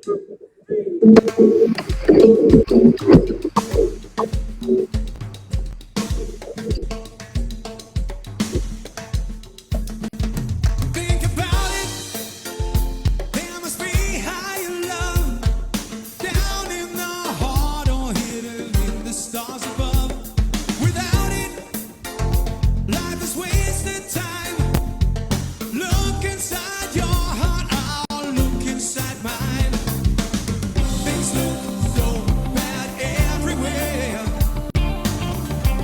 Think about it, there must be higher love down in the heart or hidden in the stars above. Without it, life is wasted time. Look inside your heart, I'll look inside mine. Things look so bad everywhere.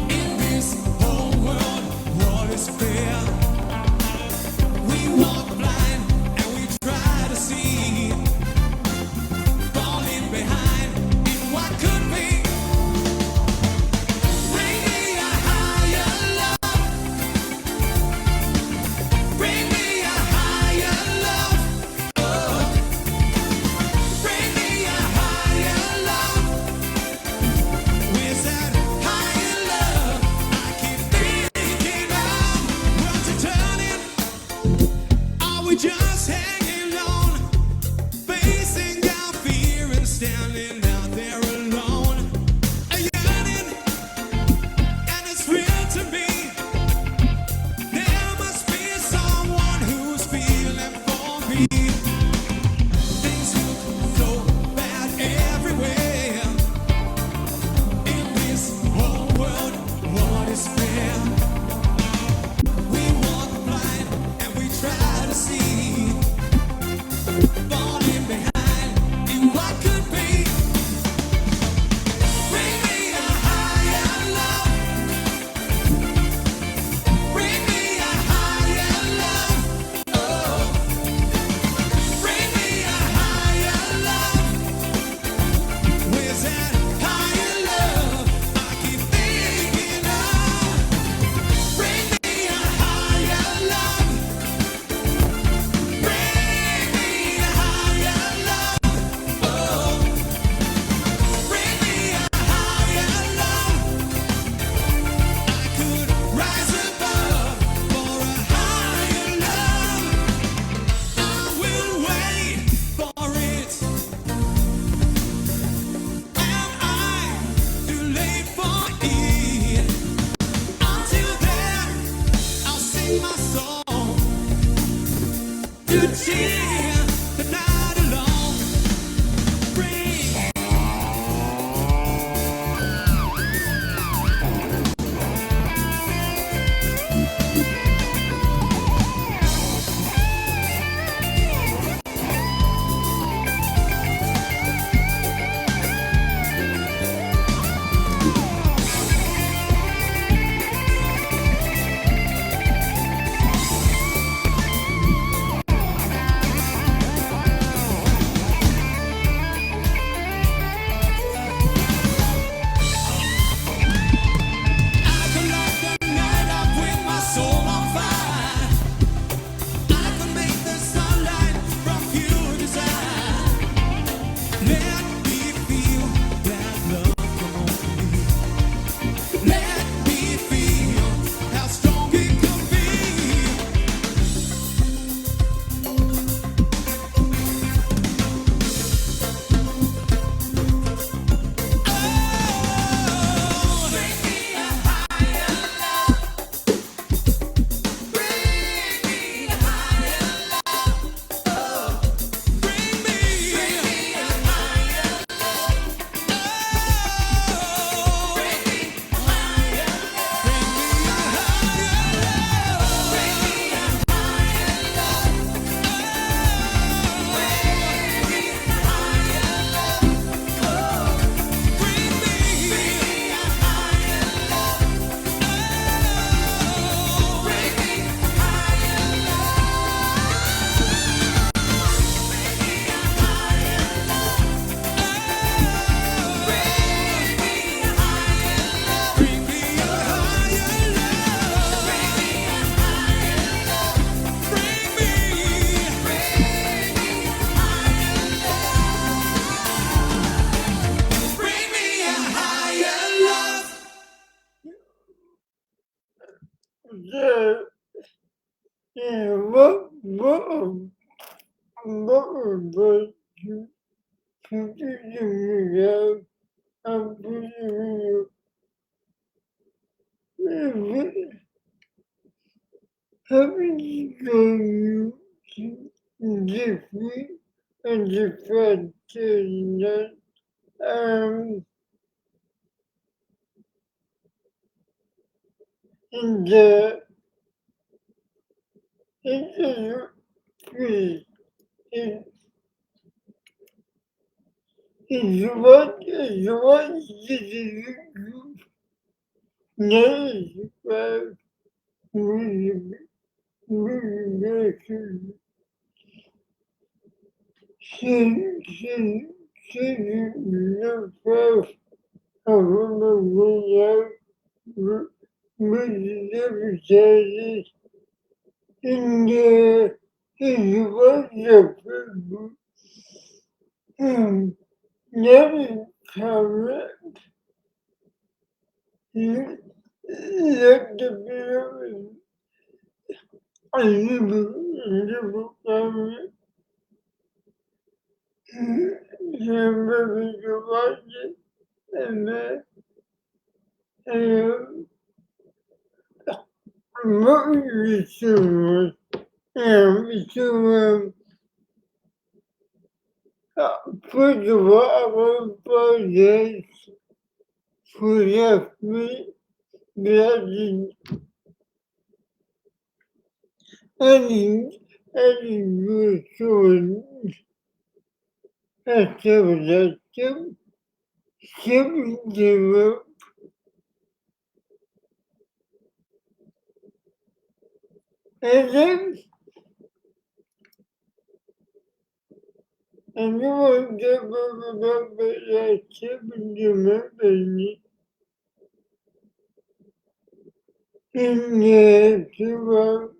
In this whole world, what is fair? We walk blind and we try to see, falling behind in what could be. Bring me a higher love. Bring me a higher love. Oh, bring me a higher love. Where's that higher love I keep thinking of? What's it turning? Are we just hanging on, facing our fear and standing out there alone? A yearning, and it's real to me. There must be someone who's feeling for me. Things look so bad everywhere. In this whole world, what is fair? We walk blind and we try to see, falling behind in what could be. Bring me a higher love. Bring me a higher love. Oh, bring me a higher love. Where's that higher love I keep thinking of? Bring me a higher love. Bring me a higher love. Oh, bring me a higher love. I could rise above for a higher love. I will wait for it. Am I too late for it? Until then, I'll sing my song to cheer the night along. Bring I can light the night up with my soul on fire. I can make the sunlight from pure desire. Let me feel that love come over me. Let me feel how strong it can be. Oh, bring me a higher love. Bring me a higher love. Oh, bring me a higher love. Oh, bring me a higher love. Bring me a higher love. Bring me a higher love. Oh, bring me a higher love. Oh, bring me a higher love. Oh, bring me a higher Yeah, yeah, what, Trevino, Trevino, having you different and different um in the industry is what you know with she yourself of military in the wonderful never come let the people I live family remember to watch it and motivation to first of all, I want to apologize for me reacting any resource activity, shipping them and then anyone get about that shipping them in the to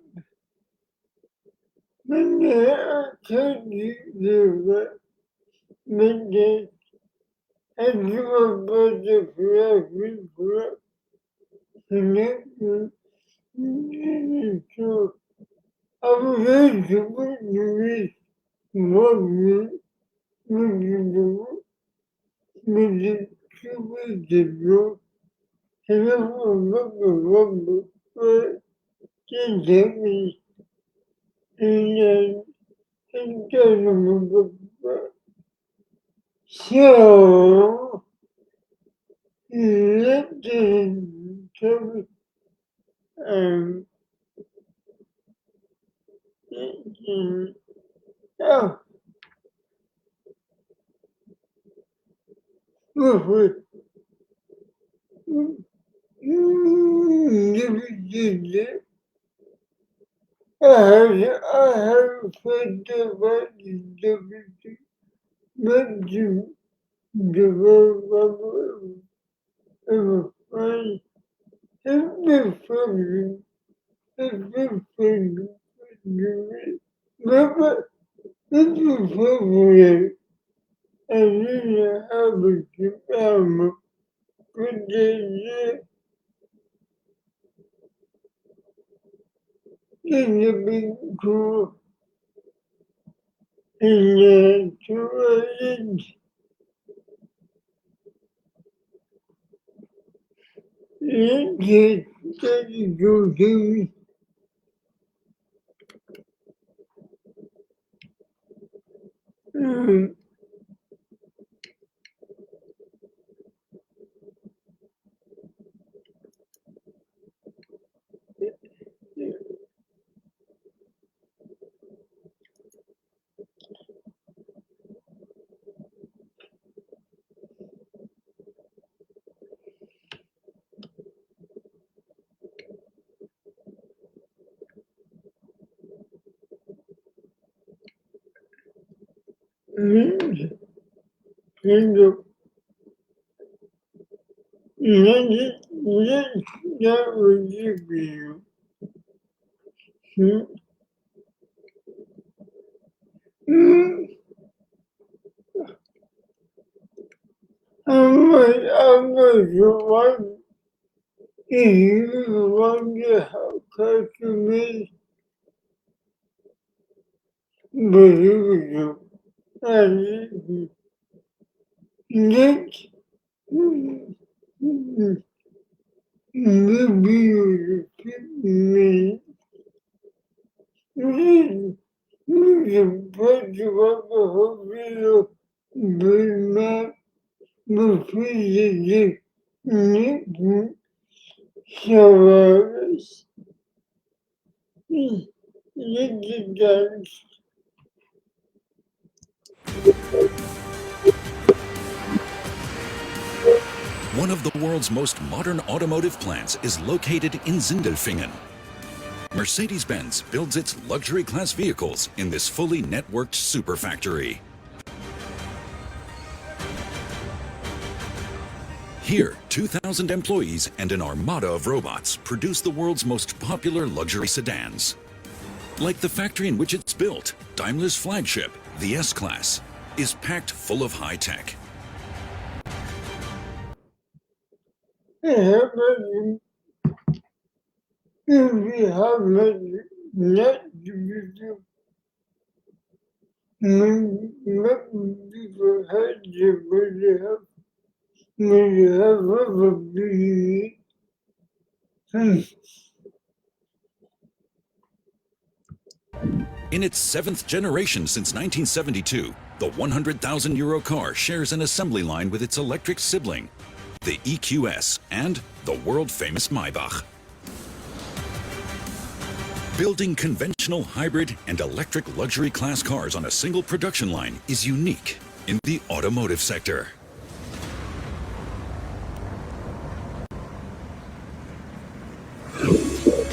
when they are taking the midday and you about the flag connected to our age Morning, meditativo, renovando entendemos em so looking to um oh I have felt about the but you develop a everything, everything, never, everything, I really have a development, but in the big cool, in the toilet, it just go to kind of, that would you. I'm not one you wonder how customers believe you. And Let maybe you me. Pode ouvir meu filho de chavares e de One of the world's most modern automotive plants is located in Sindelfingen. Mercedes-Benz builds its luxury class vehicles in this fully networked super factory. Here, 2,000 employees and an armada of robots produce the world's most popular luxury sedans. Like the factory in which it's built, Daimler's flagship, the S-Class, is packed full of high tech. heaven. If we have net video, maybe people had to have a big In its seventh generation since 1972, the 100,000 euro car shares an assembly line with its electric sibling, the EQS, and the world-famous Maybach. Building conventional hybrid and electric luxury class cars on a single production line is unique in the automotive sector.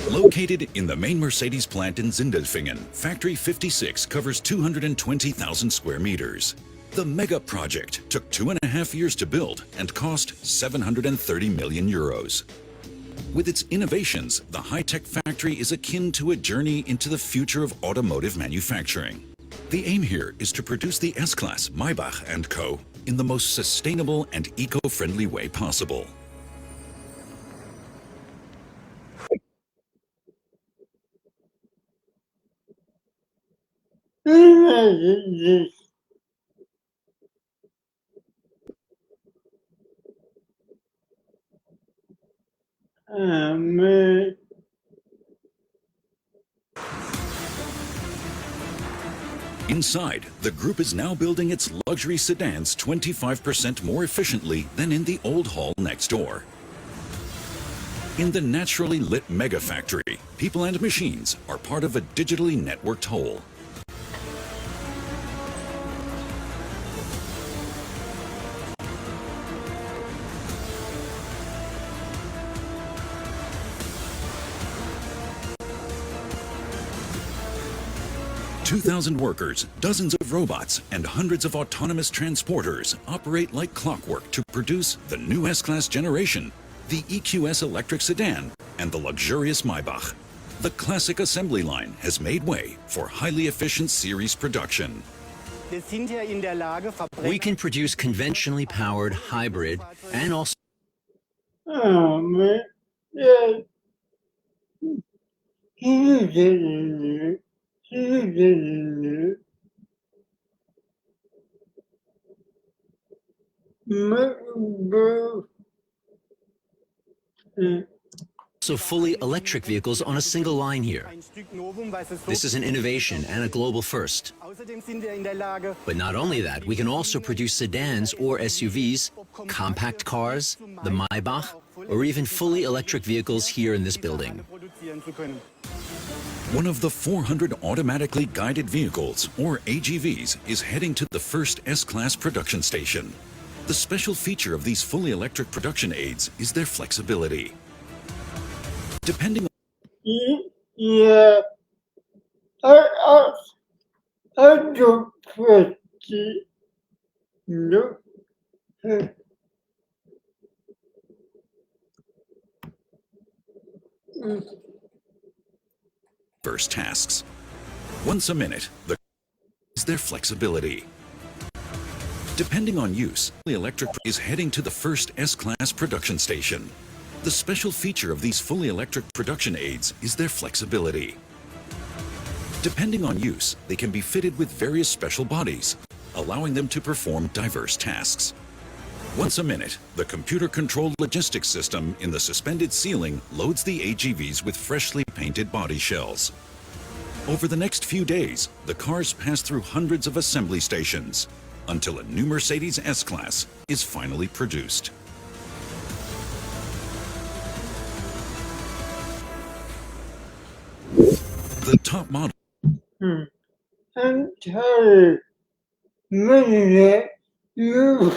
Located in the main Mercedes plant in Sindelfingen, Factory 56 covers 220,000 square meters. The mega project took 2.5 years to build and cost 730 million euros. With its innovations, the high-tech factory is akin to a journey into the future of automotive manufacturing. The aim here is to produce the S-Class, Maybach & Co. in the most sustainable and eco-friendly way possible. images. Man. Inside, the group is now building its luxury sedans 25% more efficiently than in the old hall next door. In the naturally lit mega factory, people and machines are part of a digitally networked whole. "2,000 workers, dozens of robots, and hundreds of autonomous transporters operate like clockwork to produce the new S-Class generation, the EQS electric sedan, and the luxurious Maybach. The classic assembly line has made way for highly efficient series production. We can produce conventionally powered hybrid and also Man. Yeah. You didn't. You didn't. fully electric vehicles on a single line here. This is an innovation and a global first. But not only that, we can also produce sedans or SUVs, compact cars, the Maybach, or even fully electric vehicles here in this building. One of the 400 automatically guided vehicles, or AGVs, is heading to the first S-Class production station. The special feature of these fully electric production aids is their flexibility. Depending on Yeah. I don't pretty. No. first tasks. Once a minute, is their flexibility. Depending on use, the electric is heading to the first S-Class production station. The special feature of these fully electric production aids is their flexibility. Depending on use, they can be fitted with various special bodies, allowing them to perform diverse tasks. Once a minute, the computer-controlled logistics system in the suspended ceiling loads the AGVs with freshly painted body shells. Over the next few days, the cars pass through hundreds of assembly stations until a new Mercedes S-Class is finally produced. The top model I'm tired. Money you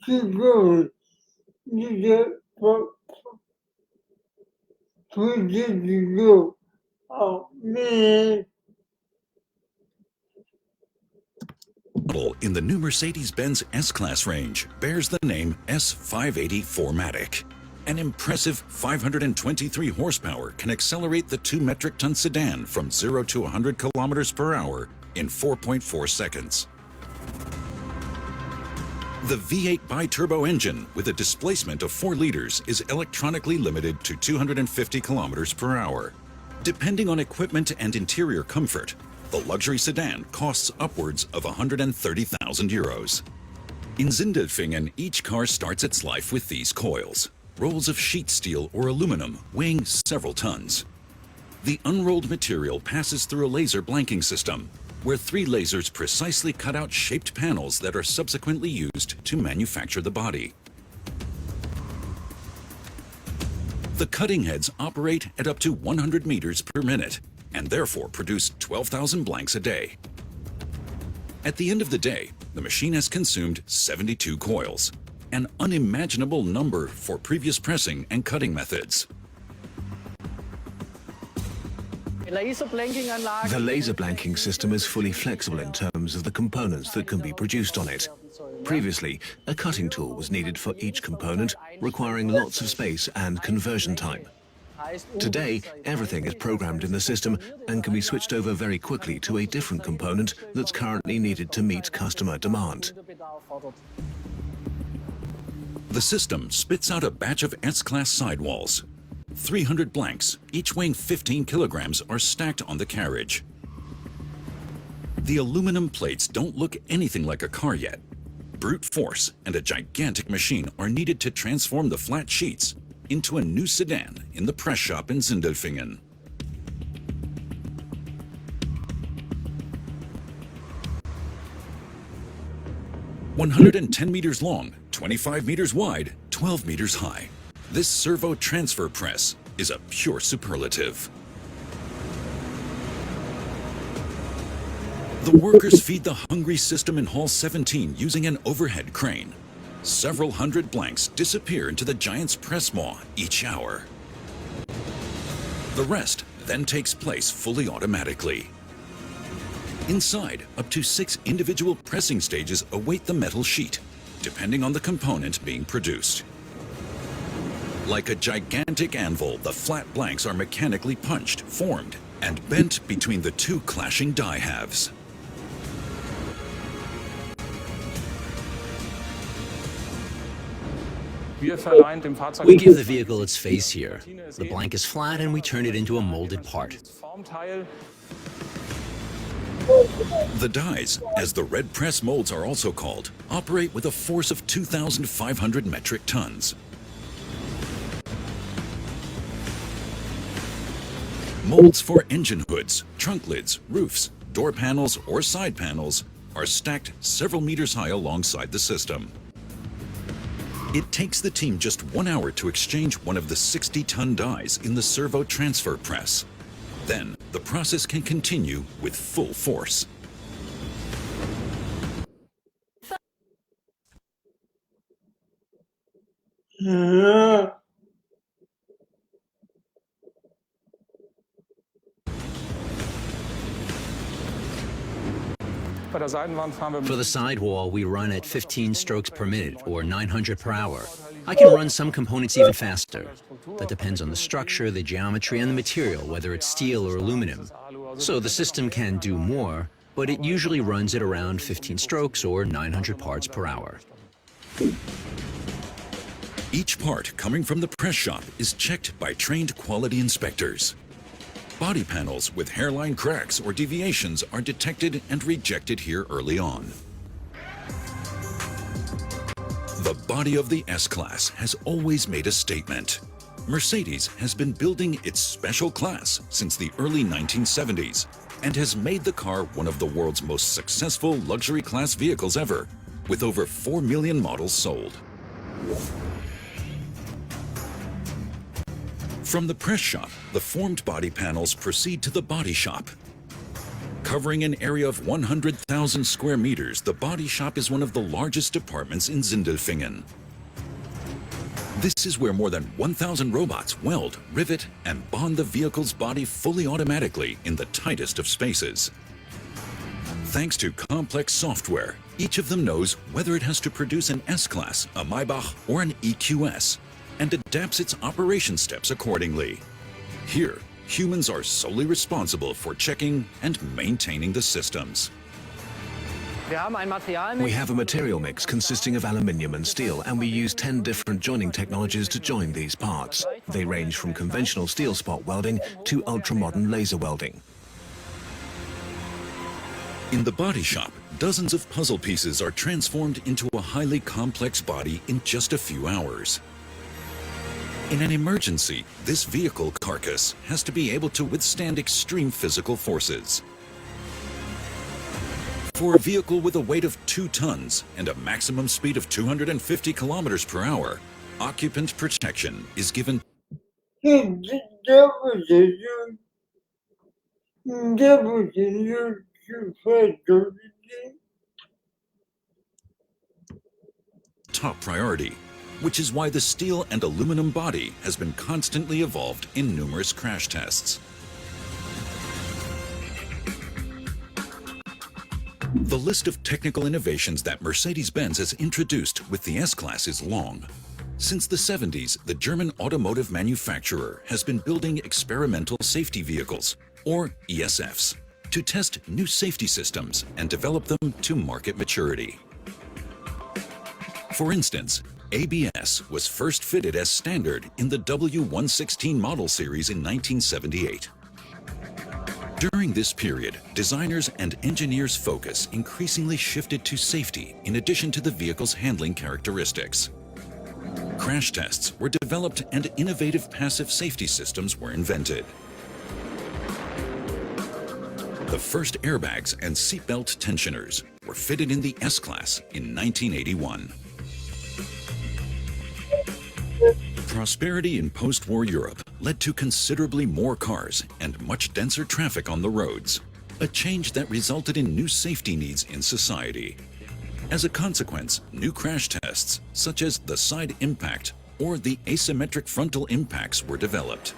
keep going. You get where did you go? Oh man. model in the new Mercedes-Benz S-Class range bears the name S580 4MATIC. An impressive 523 horsepower can accelerate the 2 metric ton sedan from 0 to 100 kilometers per hour in 4.4 seconds. The V8 bi-turbo engine with a displacement of 4 liters is electronically limited to 250 kilometers per hour. Depending on equipment and interior comfort, the luxury sedan costs upwards of 130,000 euros. In Sindelfingen, each car starts its life with these coils, rolls of sheet steel or aluminum weighing several tons. The unrolled material passes through a laser blanking system, where 3 lasers precisely cut out shaped panels that are subsequently used to manufacture the body. The cutting heads operate at up to 100 meters per minute and therefore produce 12,000 blanks a day. At the end of the day, the machine has consumed 72 coils, an unimaginable number for previous pressing and cutting methods. The laser blanking system is fully flexible in terms of the components that can be produced on it. Previously, a cutting tool was needed for each component, requiring lots of space and conversion time. Today, everything is programmed in the system and can be switched over very quickly to a different component that's currently needed to meet customer demand. The system spits out a batch of S-Class sidewalls. 300 blanks, each weighing 15 kilograms, are stacked on the carriage. The aluminum plates don't look anything like a car yet. Brute force and a gigantic machine are needed to transform the flat sheets into a new sedan in the press shop in Sindelfingen. "110 meters long, 25 meters wide, 12 meters high. This servo transfer press is a pure superlative." The workers feed the hungry system in Hall 17 using an overhead crane. Several hundred blanks disappear into the giant's press maw each hour. The rest then takes place fully automatically. Inside, up to 6 individual pressing stages await the metal sheet, depending on the component being produced. Like a gigantic anvil, the flat blanks are mechanically punched, formed, and bent between the 2 clashing die halves. We give the vehicle its face here. The blank is flat and we turn it into a molded part. The dies, as the red press molds are also called, operate with a force of 2,500 metric tons. Molds for engine hoods, trunk lids, roofs, door panels, or side panels are stacked several meters high alongside the system. It takes the team just 1 hour to exchange one of the 60-ton dies in the servo transfer press. Then, the process can continue with full force. For the sidewall, we run at 15 strokes per minute, or 900 per hour. I can run some components even faster. That depends on the structure, the geometry, and the material, whether it's steel or aluminum. So the system can do more, but it usually runs at around 15 strokes or 900 parts per hour. Each part coming from the press shop is checked by trained quality inspectors. Body panels with hairline cracks or deviations are detected and rejected here early on. The body of the S-Class has always made a statement. Mercedes has been building its special class since the early 1970s and has made the car one of the world's most successful luxury class vehicles ever, with over 4 million models sold. From the press shop, the formed body panels proceed to the body shop. Covering an area of 100,000 square meters, the body shop is one of the largest departments in Sindelfingen. This is where more than 1,000 robots weld, rivet, and bond the vehicle's body fully automatically in the tightest of spaces. Thanks to complex software, each of them knows whether it has to produce an S-Class, a Maybach, or an EQS, and adapts its operation steps accordingly. Here, humans are solely responsible for checking and maintaining the systems. We have a material mix consisting of aluminium and steel, and we use 10 different joining technologies to join these parts. They range from conventional steel spot welding to ultra-modern laser welding. In the body shop, dozens of puzzle pieces are transformed into a highly complex body in just a few hours. In an emergency, this vehicle carcass has to be able to withstand extreme physical forces. For a vehicle with a weight of 2 tons and a maximum speed of 250 kilometers per hour, occupant protection is given. Top priority, which is why the steel and aluminum body has been constantly evolved in numerous crash tests. The list of technical innovations that Mercedes-Benz has introduced with the S-Class is long. Since the 70s, the German automotive manufacturer has been building experimental safety vehicles, or ESFs, to test new safety systems and develop them to market maturity. For instance, ABS was first fitted as standard in the W116 model series in 1978. During this period, designers and engineers' focus increasingly shifted to safety in addition to the vehicle's handling characteristics. Crash tests were developed and innovative passive safety systems were invented. The first airbags and seatbelt tensioners were fitted in the S-Class in 1981. Prosperity in post-war Europe led to considerably more cars and much denser traffic on the roads, a change that resulted in new safety needs in society. As a consequence, new crash tests, such as the side impact or the asymmetric frontal impacts, were developed.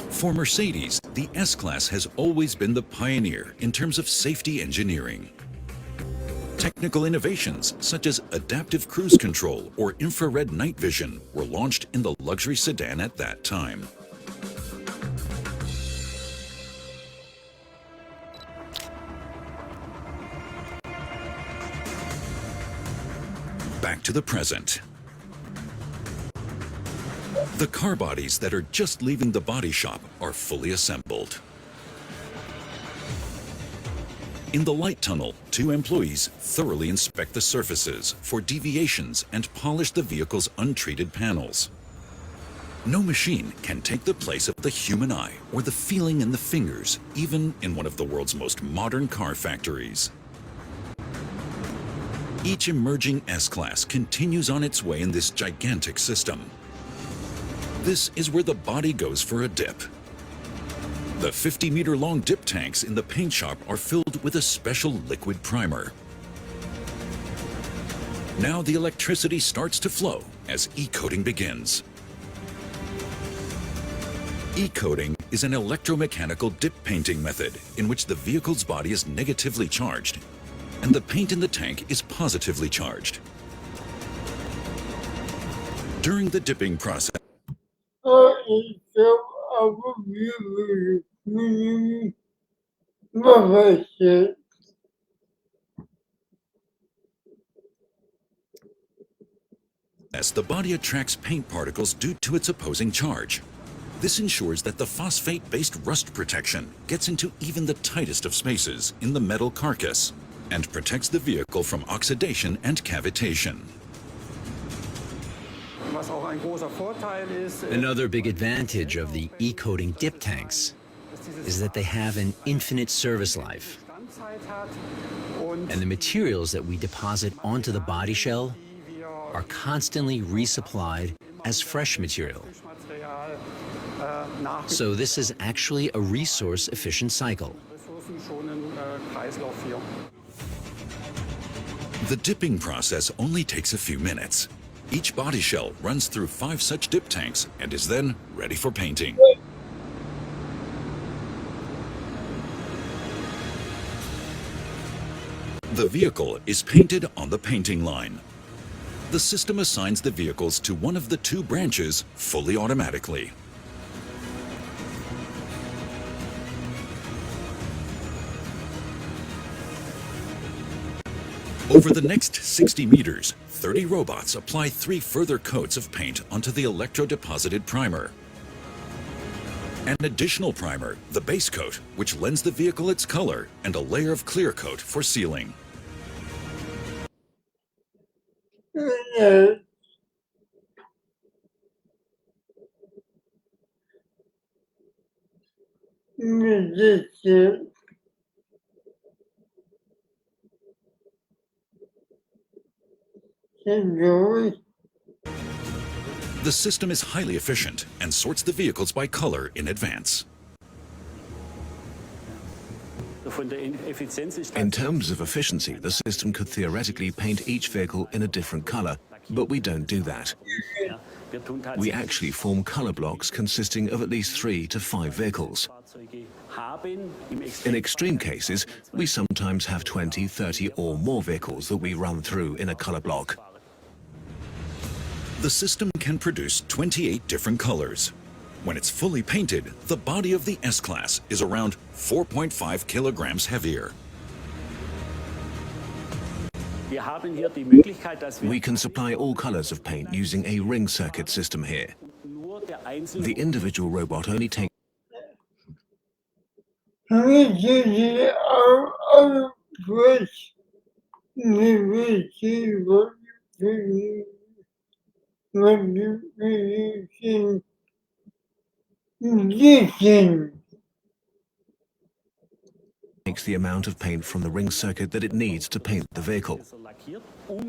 For Mercedes, the S-Class has always been the pioneer in terms of safety engineering. Technical innovations such as adaptive cruise control or infrared night vision were launched in the luxury sedan at that time. Back to the present. The car bodies that are just leaving the body shop are fully assembled. In the light tunnel, 2 employees thoroughly inspect the surfaces for deviations and polish the vehicle's untreated panels. No machine can take the place of the human eye or the feeling in the fingers, even in one of the world's most modern car factories. Each emerging S-Class continues on its way in this gigantic system. This is where the body goes for a dip. The 50-meter-long dip tanks in the paint shop are filled with a special liquid primer. Now the electricity starts to flow as e-coating begins. E-coating is an electromechanical dip painting method in which the vehicle's body is negatively charged and the paint in the tank is positively charged. During the dipping process, as the body attracts paint particles due to its opposing charge. This ensures that the phosphate-based rust protection gets into even the tightest of spaces in the metal carcass, and protects the vehicle from oxidation and cavitation. Was auch ein großer Vorteil ist, Another big advantage of the e-coating dip tanks is that they have an infinite service life. Standzeit hat und And the materials that we deposit onto the body shell are constantly resupplied as fresh material. Material So this is actually a resource-efficient cycle. ressourcenschonenden Kreislauf hier. The dipping process only takes a few minutes. Each body shell runs through 5 such dip tanks and is then ready for painting. The vehicle is painted on the painting line. The system assigns the vehicles to one of the 2 branches fully automatically. Over the next 60 meters, 30 robots apply 3 further coats of paint onto the electro-deposited primer. An additional primer, the base coat, which lends the vehicle its color, and a layer of clear coat for sealing. Müzikte enjoy The system is highly efficient and sorts the vehicles by color in advance. Von der Effizienz ist In terms of efficiency, the system could theoretically paint each vehicle in a different color, but we don't do that. wir tun We tatsächlich actually form color blocks consisting of at least 3 to 5 vehicles. Fahrzeuge haben. Im In extreme cases, we sometimes have 20, 30 or more vehicles that we run through in a color block. The system can produce 28 different colors. When it's fully painted, the body of the S-Class is around 4.5 kilograms heavier. Wir haben hier die Möglichkeit, dass wir We can supply all colors of paint using a ring circuit system here. nur der einzelne The individual robot only takes müzikte our voice müzik listen takes the amount of paint from the ring circuit that it needs to paint the vehicle. so lackiert,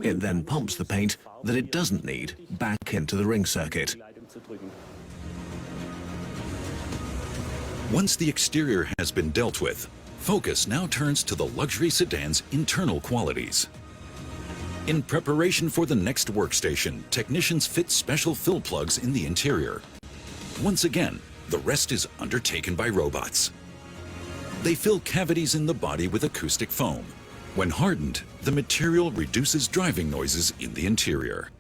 It then pumps the paint that it doesn't need back into the ring circuit. die Leitung zu drücken. Once the exterior has been dealt with, focus now turns to the luxury sedan's internal qualities. In preparation for the next workstation, technicians fit special fill plugs in the interior. Once again, the rest is undertaken by robots. They fill cavities in the body with acoustic foam. When hardened, the material reduces driving noises in the interior.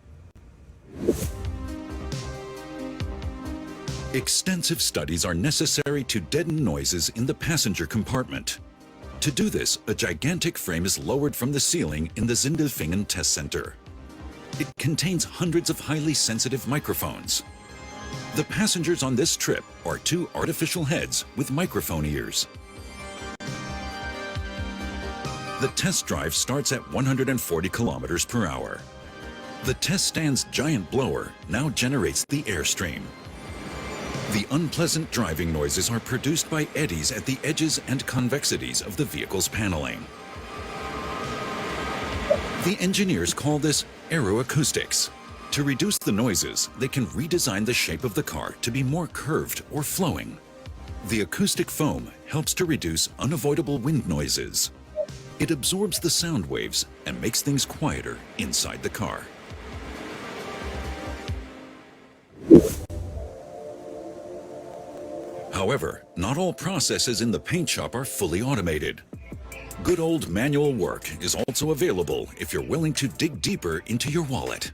Extensive studies are necessary to deaden noises in the passenger compartment. To do this, a gigantic frame is lowered from the ceiling in the Sindelfingen test center. It contains hundreds of highly sensitive microphones. The passengers on this trip are 2 artificial heads with microphone ears. The test drive starts at 140 kilometers per hour. The test stand's giant blower now generates the airstream. The unpleasant driving noises are produced by eddies at the edges and convexities of the vehicle's paneling. The engineers call this aeroacoustics. To reduce the noises, they can redesign the shape of the car to be more curved or flowing. The acoustic foam helps to reduce unavoidable wind noises. It absorbs the sound waves and makes things quieter inside the car. However, not all processes in the paint shop are fully automated. Good old manual work is also available if you're willing to dig deeper into your wallet.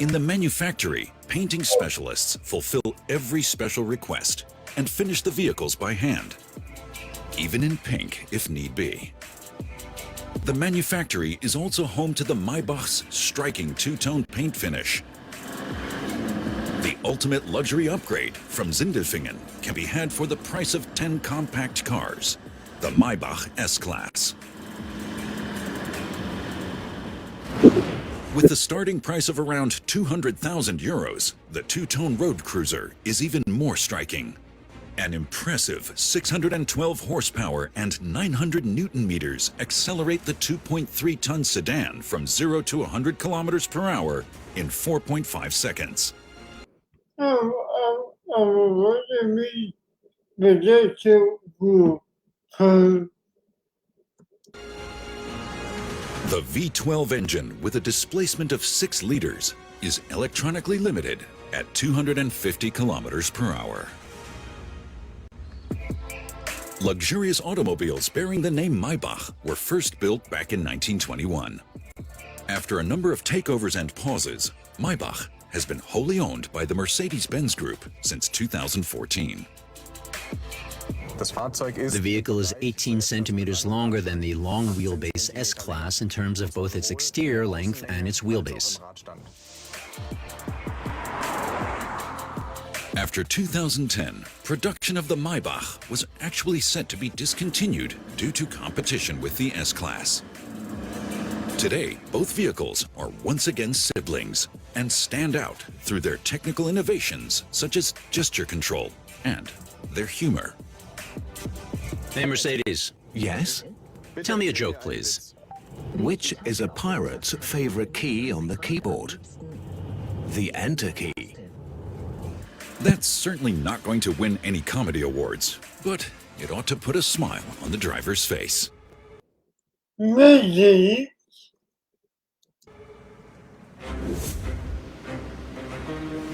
In the manufactory, painting specialists fulfill every special request and finish the vehicles by hand, even in pink if need be. The manufactory is also home to the Maybach's striking 2-tone paint finish. The ultimate luxury upgrade from Sindelfingen can be had for the price of 10 compact cars, the Maybach S-Class. With the starting price of around 200,000 euros, the two-tone road cruiser is even more striking. An impressive 612 horsepower and 900 newton meters accelerate the 2.3-ton sedan from 0 to 100 kilometers per hour in 4.5 seconds. What do you mean? But that's so cool. The V12 engine with a displacement of 6 liters is electronically limited at 250 kilometers per hour. Luxurious automobiles bearing the name Maybach were first built back in 1921. After a number of takeovers and pauses, Maybach has been wholly owned by the Mercedes-Benz Group since 2014. The vehicle is 18 centimeters longer than the long wheelbase S-Class in terms of both its exterior length and its wheelbase. After 2010, production of the Maybach was actually set to be discontinued due to competition with the S-Class. Today, both vehicles are once again siblings and stand out through their technical innovations such as gesture control and their humor. Hey, Mercedes, Yes? tell me a joke, please. Which is a pirate's favorite key on the keyboard? The Enter key. That's certainly not going to win any comedy awards, but it ought to put a smile on the driver's face. Maybe.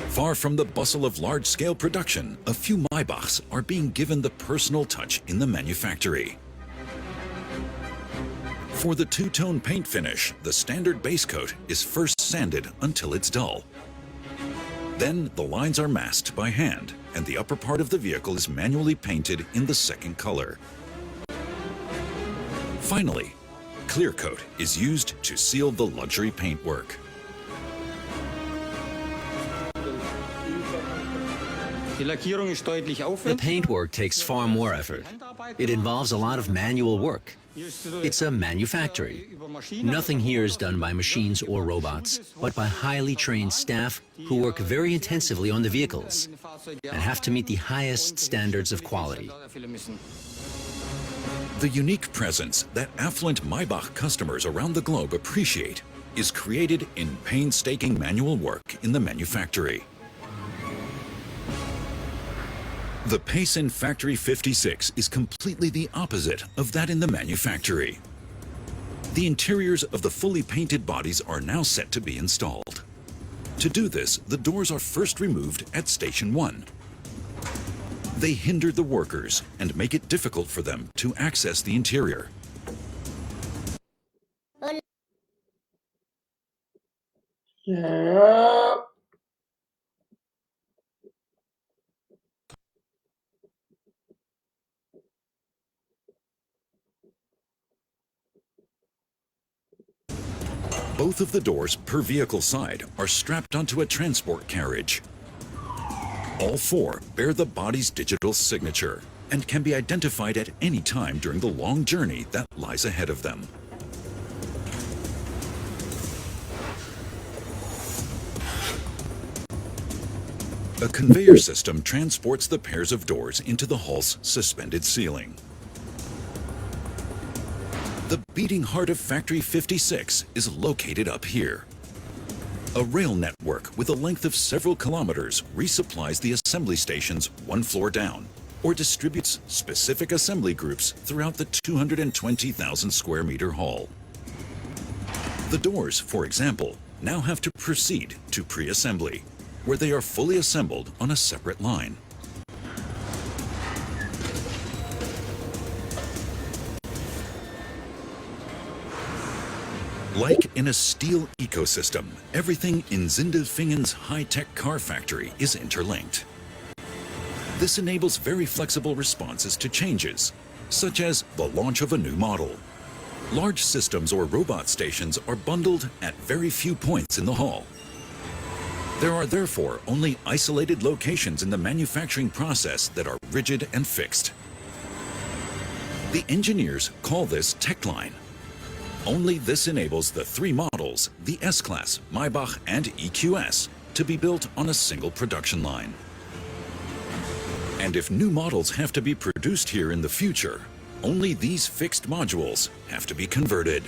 Far from the bustle of large-scale production, a few Maybachs are being given the personal touch in the manufactory. For the two-tone paint finish, the standard base coat is first sanded until it's dull. Then the lines are masked by hand, and the upper part of the vehicle is manually painted in the second color. Finally, clear coat is used to seal the luxury paintwork. The paintwork takes far more effort. It involves a lot of manual work. It's a manufactory. Nothing here is done by machines or robots, but by highly trained staff who work very intensively on the vehicles and have to meet the highest standards of quality. The unique presence that affluent Maybach customers around the globe appreciate is created in painstaking manual work in the manufactory. The pace in Factory 56 is completely the opposite of that in the manufactory. The interiors of the fully painted bodies are now set to be installed. To do this, the doors are first removed at Station 1. They hinder the workers and make it difficult for them to access the interior. Yeah. Both of the doors per vehicle side are strapped onto a transport carriage. All four bear the body's digital signature and can be identified at any time during the long journey that lies ahead of them. A conveyor system transports the pairs of doors into the hull's suspended ceiling. The beating heart of Factory 56 is located up here. A rail network with a length of several kilometers resupplies the assembly stations one floor down, or distributes specific assembly groups throughout the 220,000 square meter hall. The doors, for example, now have to proceed to pre-assembly, where they are fully assembled on a separate line. Like in a steel ecosystem, everything in Sindelfingen's high-tech car factory is interlinked. This enables very flexible responses to changes, such as the launch of a new model. Large systems or robot stations are bundled at very few points in the hall. There are therefore only isolated locations in the manufacturing process that are rigid and fixed. The engineers call this tech line. Only this enables the three models, the S-Class, Maybach, and EQS, to be built on a single production line. And if new models have to be produced here in the future, only these fixed modules have to be converted.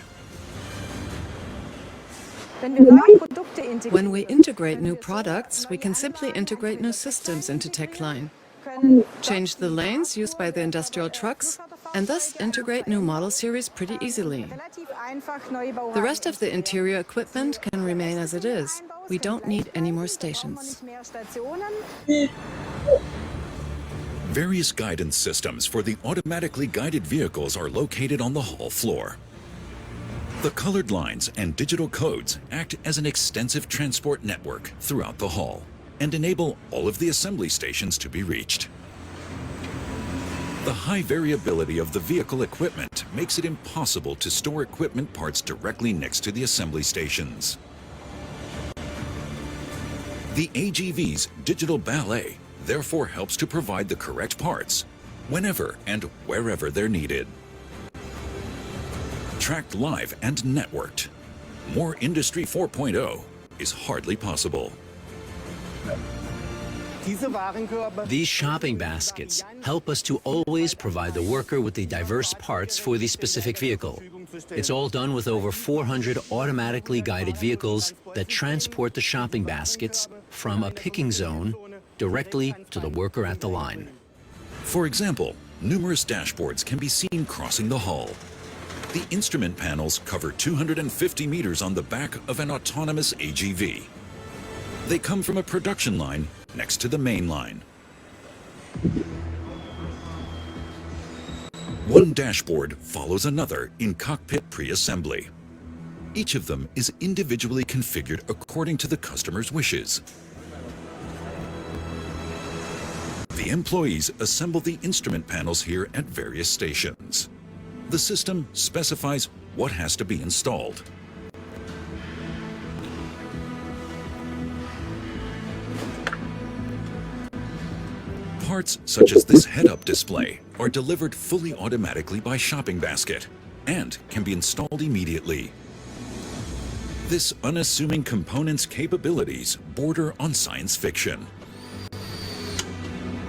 When we integrate new products, we can simply integrate new systems into TechLine, change the lanes used by the industrial trucks, and thus integrate new model series pretty easily. The rest of the interior equipment can remain as it is. We don't need any more stations. Various guidance systems for the automatically guided vehicles are located on the hall floor. The colored lines and digital codes act as an extensive transport network throughout the hall and enable all of the assembly stations to be reached. The high variability of the vehicle equipment makes it impossible to store equipment parts directly next to the assembly stations. The AGV's digital ballet therefore helps to provide the correct parts whenever and wherever they're needed. Tracked live and networked, more Industry 4.0 is hardly possible. These shopping baskets help us to always provide the worker with the diverse parts for the specific vehicle. It's all done with over 400 automatically guided vehicles that transport the shopping baskets from a picking zone directly to the worker at the line. For example, numerous dashboards can be seen crossing the hall. The instrument panels cover 250 meters on the back of an autonomous AGV. They come from a production line next to the main line. One dashboard follows another in cockpit pre-assembly. Each of them is individually configured according to the customer's wishes. The employees assemble the instrument panels here at various stations. The system specifies what has to be installed. Parts such as this head-up display are delivered fully automatically by shopping basket and can be installed immediately. This unassuming component's capabilities border on science fiction.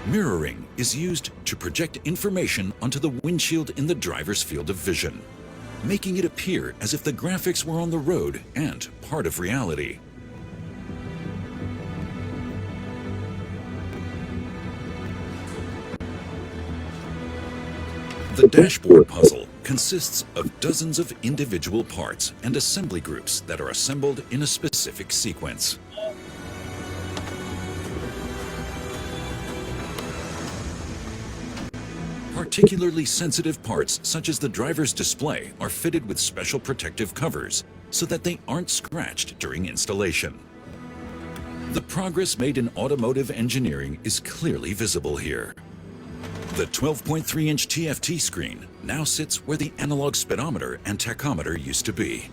Mirroring is used to project information onto the windshield in the driver's field of vision, making it appear as if the graphics were on the road and part of reality. The dashboard puzzle consists of dozens of individual parts and assembly groups that are assembled in a specific sequence. Particularly sensitive parts such as the driver's display are fitted with special protective covers so that they aren't scratched during installation. The progress made in automotive engineering is clearly visible here. The 12.3-inch TFT screen now sits where the analog speedometer and tachometer used to be.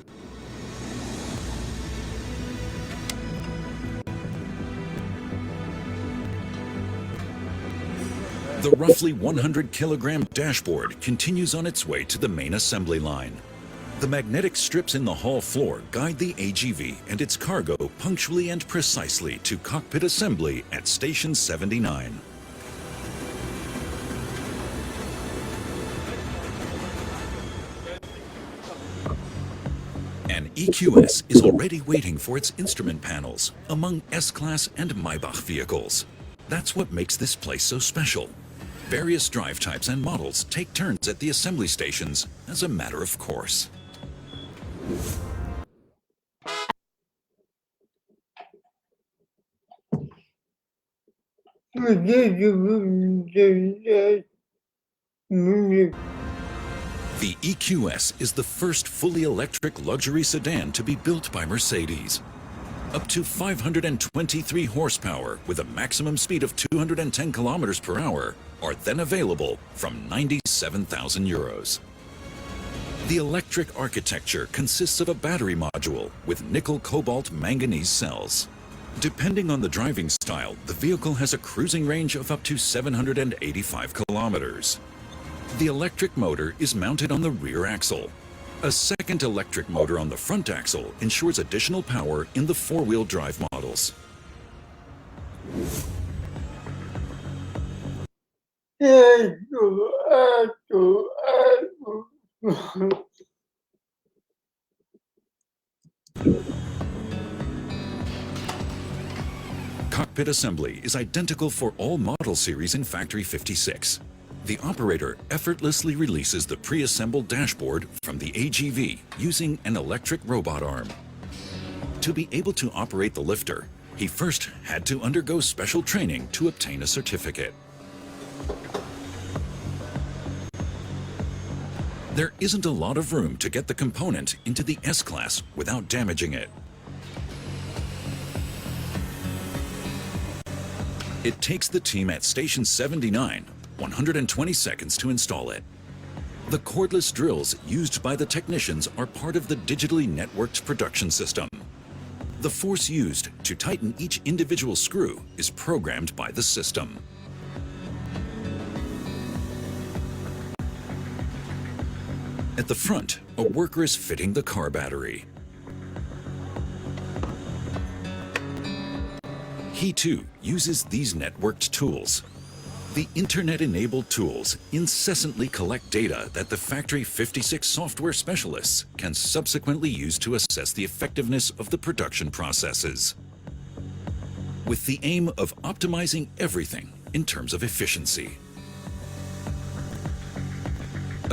The roughly 100-kilogram dashboard continues on its way to the main assembly line. The magnetic strips in the hall floor guide the AGV and its cargo punctually and precisely to cockpit assembly at Station 79. An EQS is already waiting for its instrument panels among S-Class and Maybach vehicles. That's what makes this place so special. Various drive types and models take turns at the assembly stations as a matter of course. The EQS is the first fully electric luxury sedan to be built by Mercedes. Up to 523 horsepower with a maximum speed of 210 kilometers per hour are then available from 97,000 euros. The electric architecture consists of a battery module with nickel cobalt manganese cells. Depending on the driving style, the vehicle has a cruising range of up to 785 kilometers. The electric motor is mounted on the rear axle. A second electric motor on the front axle ensures additional power in the four-wheel drive models. Cockpit assembly is identical for all model series in Factory 56. The operator effortlessly releases the pre-assembled dashboard from the AGV using an electric robot arm. To be able to operate the lifter, he first had to undergo special training to obtain a certificate. There isn't a lot of room to get the component into the S-Class without damaging it. It takes the team at Station 79 120 seconds to install it. The cordless drills used by the technicians are part of the digitally networked production system. The force used to tighten each individual screw is programmed by the system. At the front, a worker is fitting the car battery. He too uses these networked tools. The internet-enabled tools incessantly collect data that the Factory 56 software specialists can subsequently use to assess the effectiveness of the production processes, with the aim of optimizing everything in terms of efficiency.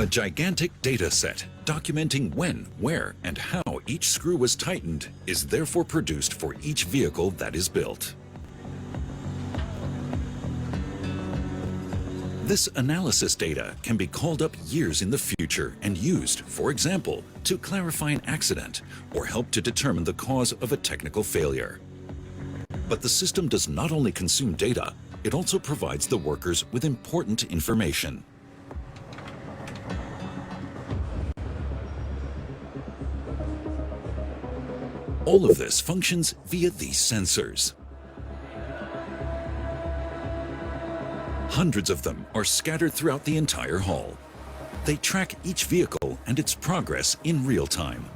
A gigantic data set documenting when, where, and how each screw was tightened is therefore produced for each vehicle that is built. This analysis data can be called up years in the future and used, for example, to clarify an accident or help to determine the cause of a technical failure. But the system does not only consume data, it also provides the workers with important information. All of this functions via these sensors. Hundreds of them are scattered throughout the entire hall. They track each vehicle and its progress in real time.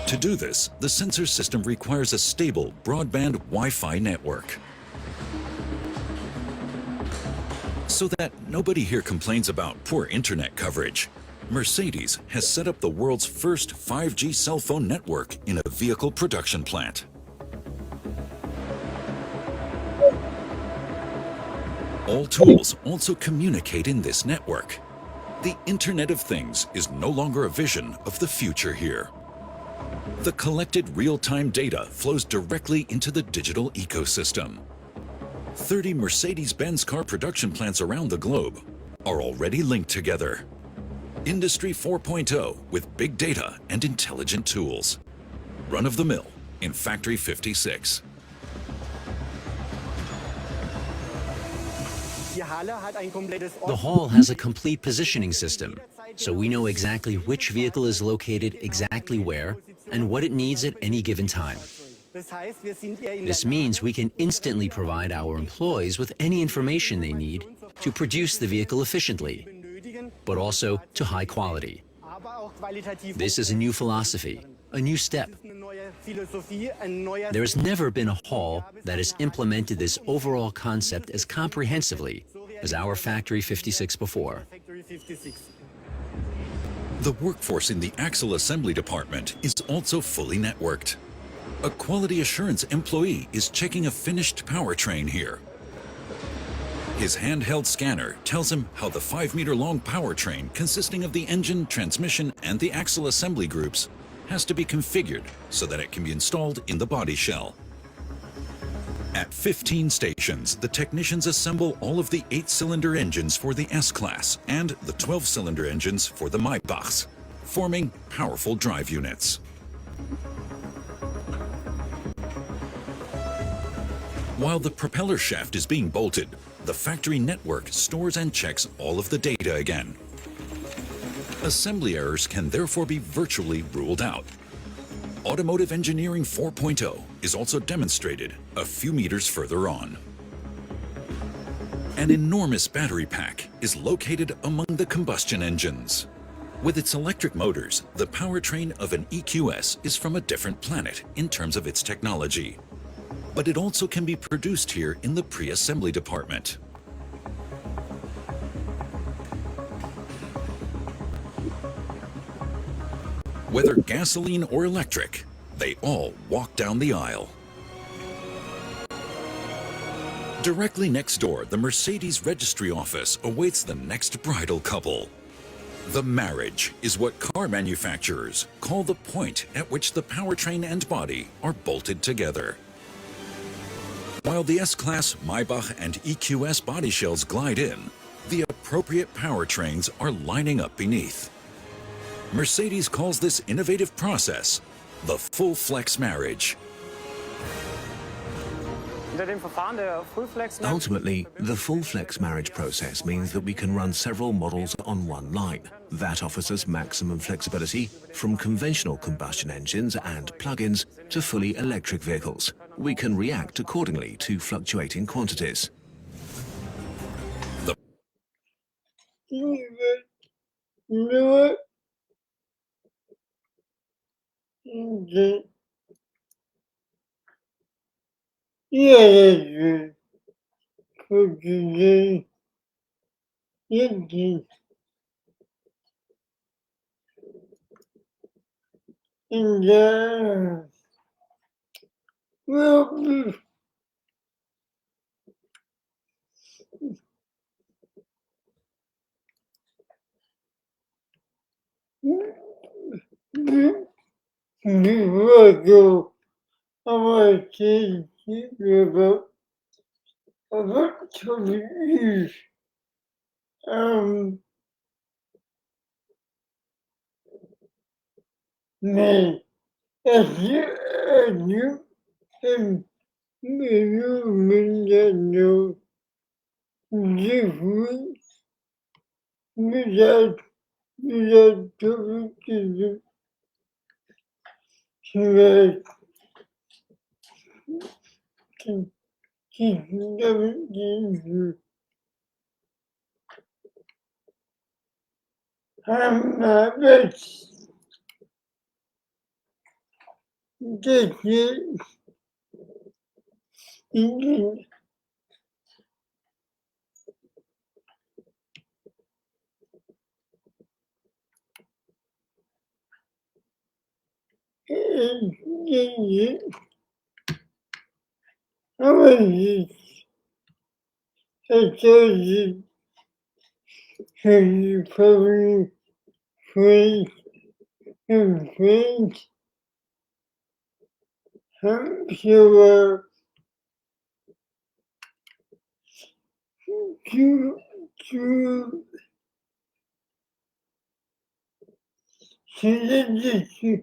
To do this, the sensor system requires a stable broadband Wi-Fi network. So that nobody here complains about poor internet coverage, Mercedes has set up the world's first 5G cell phone network in a vehicle production plant. All tools also communicate in this network. The Internet of Things is no longer a vision of the future here. The collected real-time data flows directly into the digital ecosystem. 30 Mercedes-Benz car production plants around the globe are already linked together. Industry 4.0 with big data and intelligent tools. Run-of-the-mill in Factory 56. The hall has a complete positioning system, so we know exactly which vehicle is located exactly where and what it needs at any given time. This means we can instantly provide our employees with any information they need to produce the vehicle efficiently, but also to high quality. This is a new philosophy, a new step. There has never been a hall that has implemented this overall concept as comprehensively as our Factory 56 before. The workforce in the axle assembly department is also fully networked. A quality assurance employee is checking a finished powertrain here. His handheld scanner tells him how the 5-meter-long powertrain consisting of the engine, transmission, and the axle assembly groups has to be configured so that it can be installed in the body shell. At 15 stations, the technicians assemble all of the 8-cylinder engines for the S-Class and the 12-cylinder engines for the Maybachs, forming powerful drive units. While the propeller shaft is being bolted, the factory network stores and checks all of the data again. Assembly errors can therefore be virtually ruled out. Automotive Engineering 4.0 is also demonstrated a few meters further on. An enormous battery pack is located among the combustion engines. With its electric motors, the powertrain of an EQS is from a different planet in terms of its technology. But it also can be produced here in the pre-assembly department. Whether gasoline or electric, they all walk down the aisle. Directly next door, the Mercedes registry office awaits the next bridal couple. The marriage is what car manufacturers call the point at which the powertrain and body are bolted together. While the S-Class, Maybach, and EQS body shells glide in, the appropriate powertrains are lining up beneath. Mercedes calls this innovative process the full flex marriage. Ultimately, the full flex marriage process means that we can run several models on one line. That offers us maximum flexibility from conventional combustion engines and plug-ins to fully electric vehicles. We can react accordingly to fluctuating quantities. Yeah, cooking, eating, and will be before I go, I want to teach you about to use me as you and you mean know different without talking to the can never do. I'm not best. That's it. I was I told you, so you probably friends and friends. I'm sure to to to to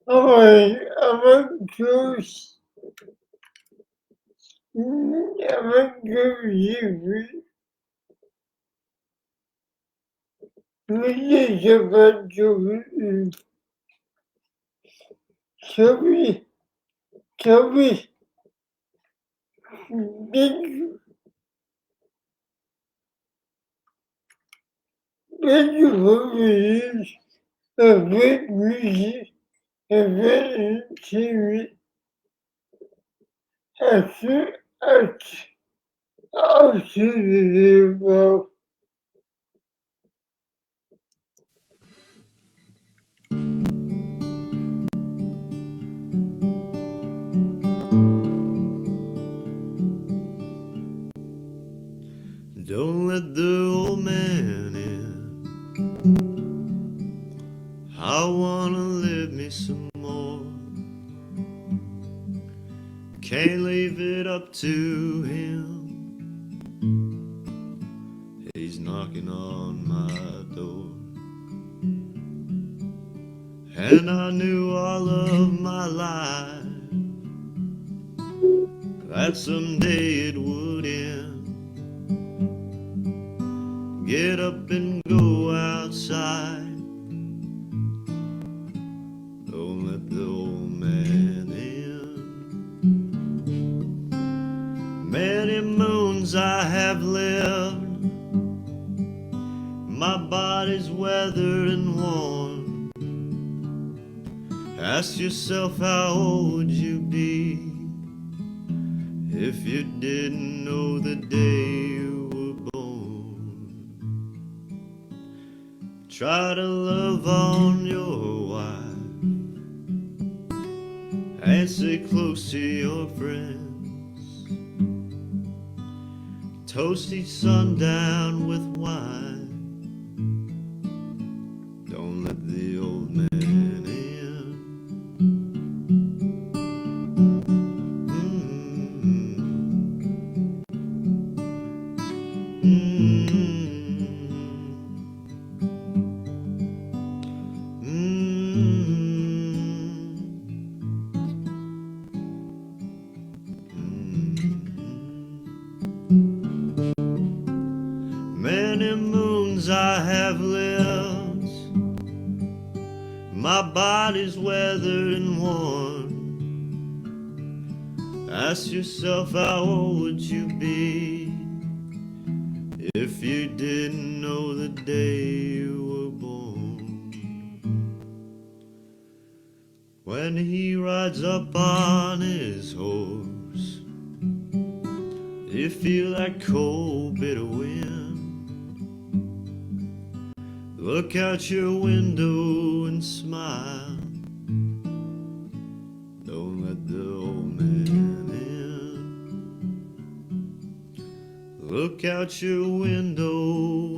I'm close. I'm close. This is about to Toby, Toby, big, big movies, a big music, a big TV, a see well. Don't let the old man in. I wanna live me some more. Can't leave it up to him. He's knocking on my door. And I knew all of my life that someday it would end. Get up and go outside, let the old man in. Many moons I have lived, my body's weathered and worn. Ask yourself, how old would you be if you didn't know the day you were born? Try to love on your wife and stay close to your friends. Toast each sundown with wine. Don't let the old man in. Many moons I have lived, my body's weathered and worn. Ask yourself, how old would you be if you didn't know the day you were born? When he rides up on his horse, you feel that cold bitter wind. Look out your window and smile. Don't let the old man in. Look out your window